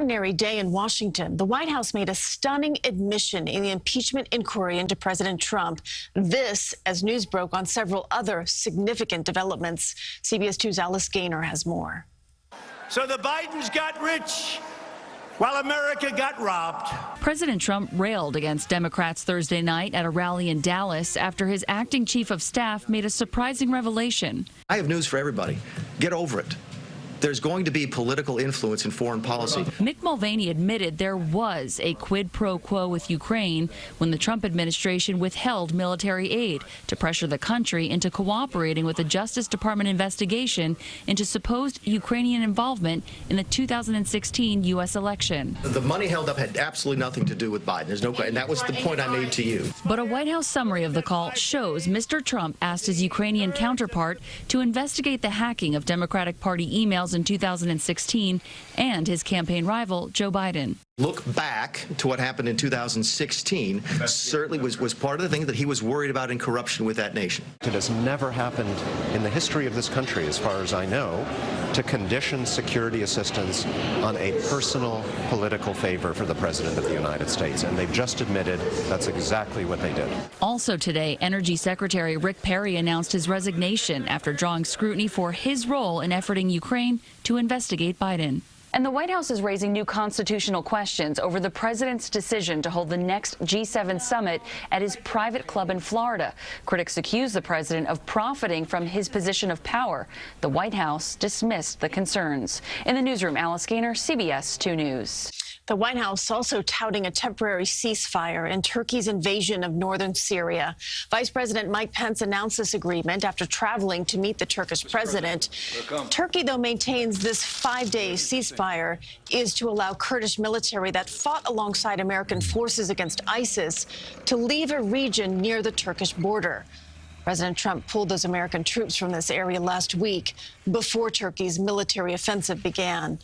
extraordinary day in Washington. The White House made a stunning admission in the impeachment inquiry into President Trump. This, as news broke on several other significant developments. CBS 2's Alice Gaynor has more. So the Bidens got rich while America got robbed. President Trump railed against Democrats Thursday night at a rally in Dallas after his acting chief of staff made a surprising revelation. I have news for everybody. Get over it. There's going to be political influence in foreign policy. Mick Mulvaney admitted there was a quid pro quo with Ukraine when the Trump administration withheld military aid to pressure the country into cooperating with the Justice Department investigation into supposed Ukrainian involvement in the 2016 U.S. election. The money held up had absolutely nothing to do with Biden. There's no question, and that was the point I made to you. But a White House summary of the call shows Mr. Trump asked his Ukrainian counterpart to investigate the hacking of Democratic Party emails in 2016 and his campaign rival, Joe Biden. Look back to what happened in 2016 certainly was part of the thing that he was worried about in corruption with that nation. It has never happened in the history of this country, as far as I know, to condition security assistance on a personal political favor for the President of the United States. And they've just admitted that's exactly what they did. Also today, Energy Secretary Rick Perry announced his resignation after drawing scrutiny for his role in efforting Ukraine to investigate Biden. And the White House is raising new constitutional questions over the president's decision to hold the next G7 summit at his private club in Florida. Critics accuse the president of profiting from his position of power. The White House dismissed the concerns. In the newsroom, Alice Gaynor, CBS 2 News. The White House also touting a temporary ceasefire in Turkey's invasion of northern Syria. Vice President Mike Pence announced this agreement after traveling to meet the Turkish president. Turkey, though, maintains this 5-day ceasefire is to allow Kurdish military that fought alongside American forces against ISIS to leave a region near the Turkish border. President Trump pulled those American troops from this area last week before Turkey's military offensive began.